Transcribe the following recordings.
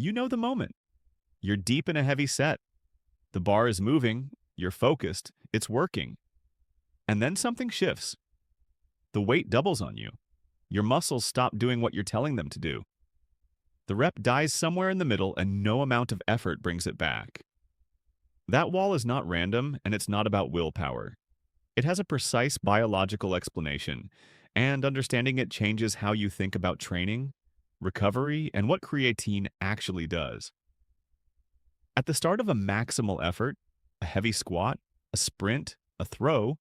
You know the moment. You're deep in a heavy set. The bar is moving, you're focused, it's working. And then something shifts. The weight doubles on you. Your muscles stop doing what you're telling them to do. The rep dies somewhere in the middle and no amount of effort brings it back. That wall is not random and it's not about willpower. It has a precise biological explanation, and understanding it changes how you think about training, recovery, and what creatine actually does. At the start of a maximal effort, a heavy squat, a sprint, a throw,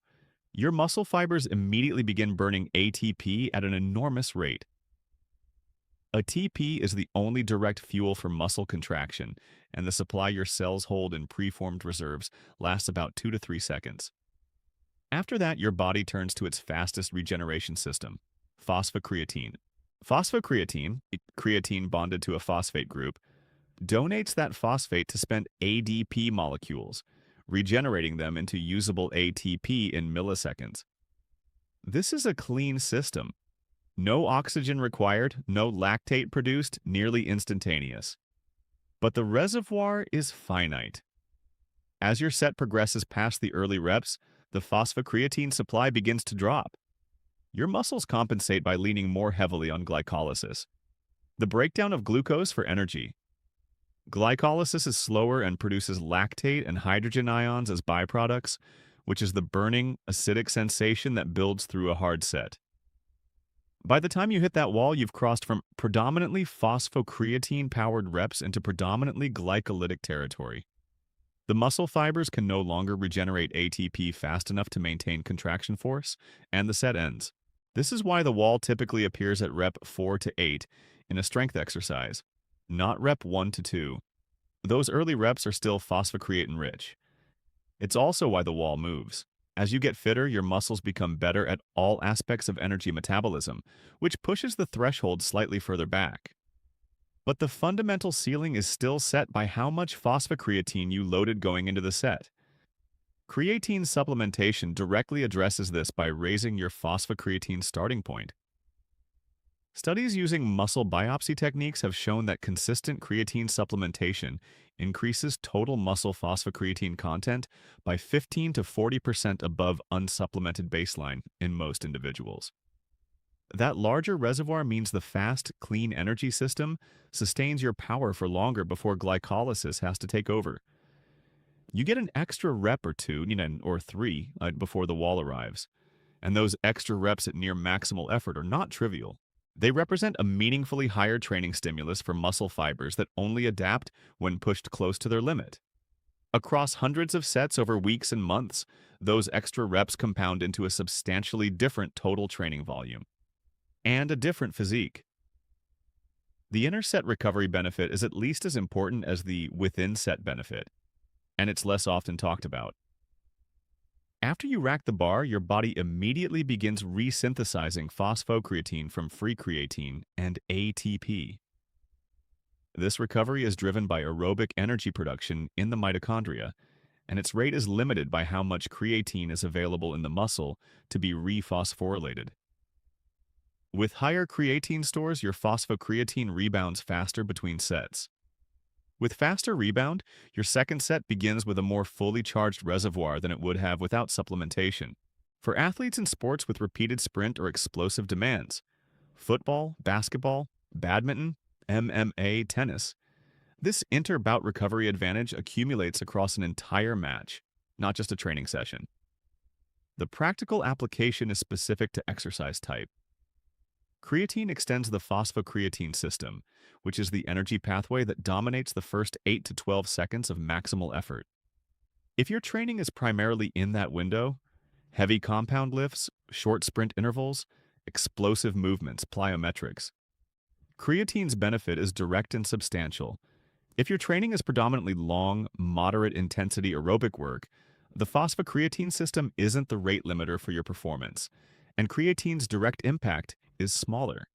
your muscle fibers immediately begin burning ATP at an enormous rate. ATP is the only direct fuel for muscle contraction, and the supply your cells hold in preformed reserves lasts about 2 to 3 seconds. After that, your body turns to its fastest regeneration system, phosphocreatine. Phosphocreatine, creatine bonded to a phosphate group, donates that phosphate to spent ADP molecules, regenerating them into usable ATP in milliseconds. This is a clean system. No oxygen required, no lactate produced, nearly instantaneous. But the reservoir is finite. As your set progresses past the early reps, the phosphocreatine supply begins to drop. Your muscles compensate by leaning more heavily on glycolysis, the breakdown of glucose for energy. Glycolysis is slower and produces lactate and hydrogen ions as byproducts, which is the burning, acidic sensation that builds through a hard set. By the time you hit that wall, you've crossed from predominantly phosphocreatine-powered reps into predominantly glycolytic territory. The muscle fibers can no longer regenerate ATP fast enough to maintain contraction force, and the set ends. This is why the wall typically appears at rep 4 to 8 in a strength exercise, not rep 1 to 2. Those early reps are still phosphocreatine rich. It's also why the wall moves. As you get fitter, your muscles become better at all aspects of energy metabolism, which pushes the threshold slightly further back. But the fundamental ceiling is still set by how much phosphocreatine you loaded going into the set. Creatine supplementation directly addresses this by raising your phosphocreatine starting point. Studies using muscle biopsy techniques have shown that consistent creatine supplementation increases total muscle phosphocreatine content by 15 to 40% above unsupplemented baseline in most individuals. That larger reservoir means the fast, clean energy system sustains your power for longer before glycolysis has to take over. You get an extra rep or two, or three, before the wall arrives. And those extra reps at near maximal effort are not trivial. They represent a meaningfully higher training stimulus for muscle fibers that only adapt when pushed close to their limit. Across hundreds of sets over weeks and months, those extra reps compound into a substantially different total training volume. And a different physique. The inter-set recovery benefit is at least as important as the within-set benefit, and it's less often talked about. After you rack the bar, your body immediately begins resynthesizing phosphocreatine from free creatine and ATP. This recovery is driven by aerobic energy production in the mitochondria, and its rate is limited by how much creatine is available in the muscle to be rephosphorylated. With higher creatine stores, your phosphocreatine rebounds faster between sets. With faster rebound, your second set begins with a more fully charged reservoir than it would have without supplementation. For athletes in sports with repeated sprint or explosive demands, football, basketball, badminton, MMA, tennis, this inter-bout recovery advantage accumulates across an entire match, not just a training session. The practical application is specific to exercise type. Creatine extends the phosphocreatine system, which is the energy pathway that dominates the first 8 to 12 seconds of maximal effort. If your training is primarily in that window, heavy compound lifts, short sprint intervals, explosive movements, plyometrics, creatine's benefit is direct and substantial. If your training is predominantly long, moderate-intensity aerobic work, the phosphocreatine system isn't the rate limiter for your performance, and creatine's direct impact is smaller.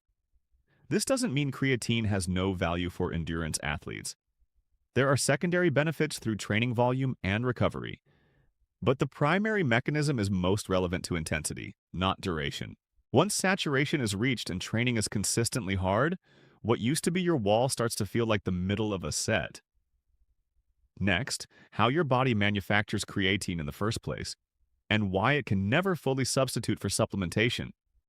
This doesn't mean creatine has no value for endurance athletes. There are secondary benefits through training volume and recovery, but the primary mechanism is most relevant to intensity, not duration. Once saturation is reached and training is consistently hard, What used to be your wall starts to feel like the middle of a set. Next, how your body manufactures creatine in the first place, and why it can never fully substitute for supplementation.